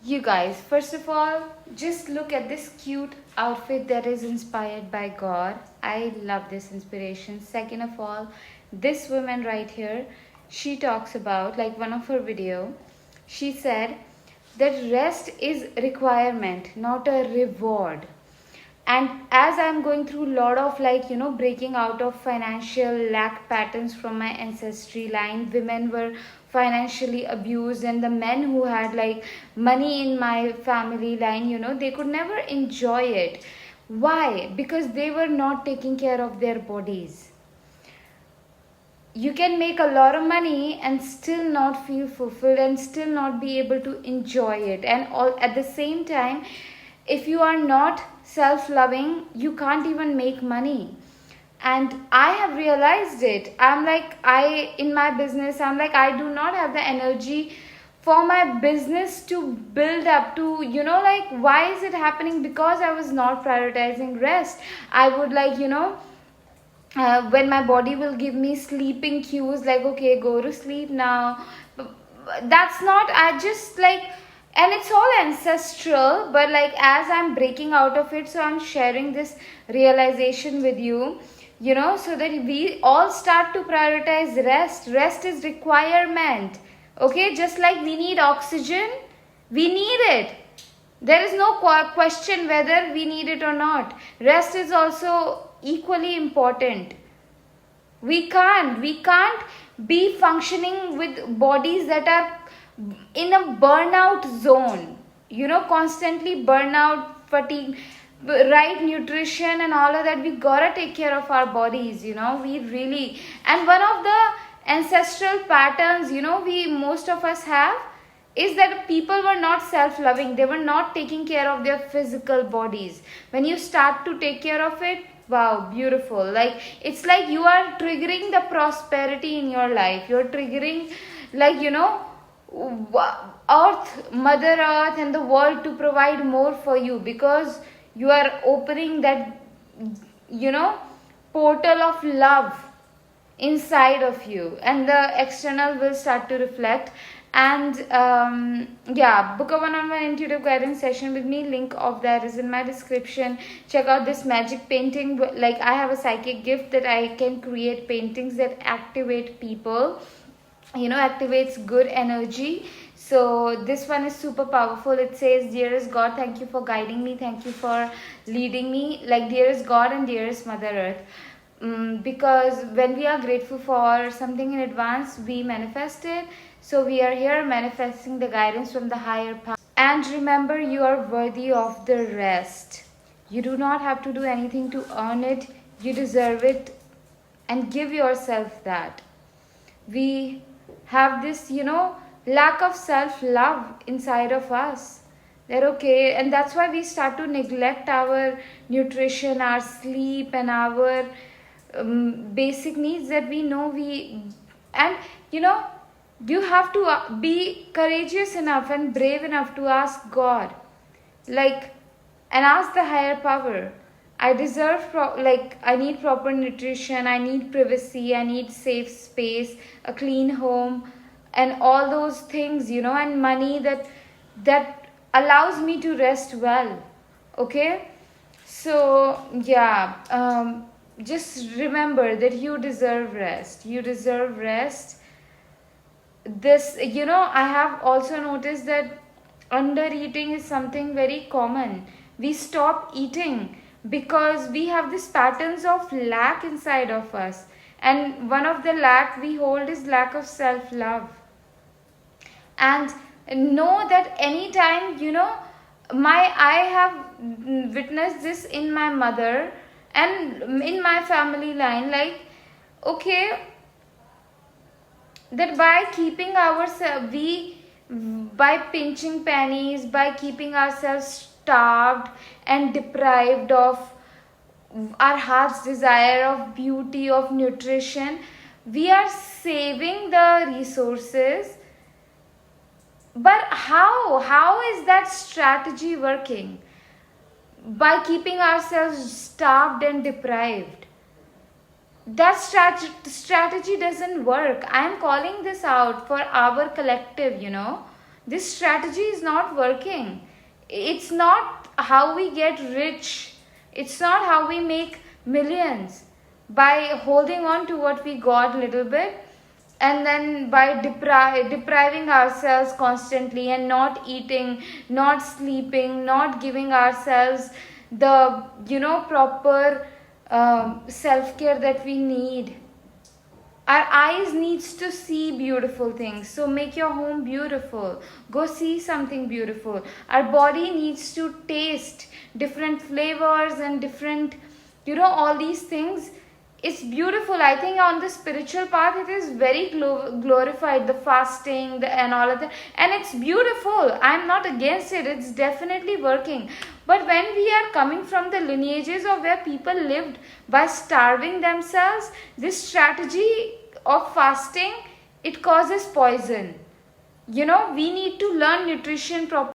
You guys, first of all, just look at this cute outfit that is inspired by God. I love this inspiration. Second of all, this woman right here, she talks about, like one of her video, she said that rest is requirement, not a reward. And as I'm going through a lot of, like, breaking out of financial lack patterns from my ancestry line, women were financially abused, and the men who had like money in my family line, they could never enjoy it. Why? Because they were not taking care of their bodies. You can make a lot of money and still not feel fulfilled and still not be able to enjoy it. And all at the same time, if you are not self-loving, you can't even make money. And I have realized it. I'm like, in my business, I'm like, I do not have the energy for my business to build up to, like, why is it happening? Because I was not prioritizing rest. I would, like, when my body will give me sleeping cues, like, okay, go to sleep now. That's not, I just like, and it's all ancestral, but like as I'm breaking out of it, so I'm sharing this realization with you, so that we all start to prioritize rest is requirement. Okay, just like we need oxygen, we need it. There is no question whether we need it or not. Rest is also equally important. We can't be functioning with bodies that are in a burnout zone, constantly burnout, fatigue, right nutrition and all of that. We gotta take care of our bodies, we really. And one of the ancestral patterns, we most of us have, is that people were not self-loving. They were not taking care of their physical bodies. When you start to take care of it, wow, beautiful. Like, it's like you are triggering the prosperity in your life. You're triggering, like, earth, mother earth and the world to provide more for you, because you are opening that, portal of love inside of you, and the external will start to reflect. And yeah, book a one-on-one intuitive guidance session with me. Link of that is in my description. Check out this magic painting. Like, I have a psychic gift that I can create paintings that activate people, activates good energy. So this one is super powerful. It says, dearest God, thank you for guiding me, thank you for leading me. Like, dearest God and dearest Mother Earth, because when we are grateful for something in advance, we manifest it. So we are here manifesting the guidance from the higher power. And remember, you are worthy of the rest. You do not have to do anything to earn it. You deserve it, and give yourself that. We have this, lack of self-love inside of us. They're okay, and that's why we start to neglect our nutrition, our sleep, and our basic needs that we know we. And you have to be courageous enough and brave enough to ask God, like, and ask the higher power. I deserve, I need proper nutrition, I need privacy, I need safe space, a clean home, and all those things, and money that allows me to rest well. Okay, so yeah, just remember that you deserve rest. You deserve rest. This, I have also noticed that under eating is something very common. We stop eating because we have these patterns of lack inside of us, and one of the lack we hold is lack of self-love. And know that anytime, I have witnessed this in my mother and in my family line, like, okay, that by keeping ourselves, by pinching pennies, by keeping ourselves starved and deprived of our heart's desire of beauty, of nutrition, we are saving the resources. But how is that strategy working? By keeping ourselves starved and deprived. That strategy doesn't work. I am calling this out for our collective, this strategy is not working. It's not how we get rich. It's not how we make millions, by holding on to what we got little bit, and then by depriving ourselves constantly and not eating, not sleeping, not giving ourselves the proper self-care that we need. Our eyes needs to see beautiful things, so make your home beautiful. Go see something beautiful. Our body needs to taste different flavors and different, all these things. It's beautiful. I think on the spiritual path it is very glorified, the fasting, and all of that, and it's beautiful. I'm not against it. It's definitely working. But when we are coming from the lineages of where people lived by starving themselves, this strategy of fasting, it causes poison. We need to learn nutrition properly.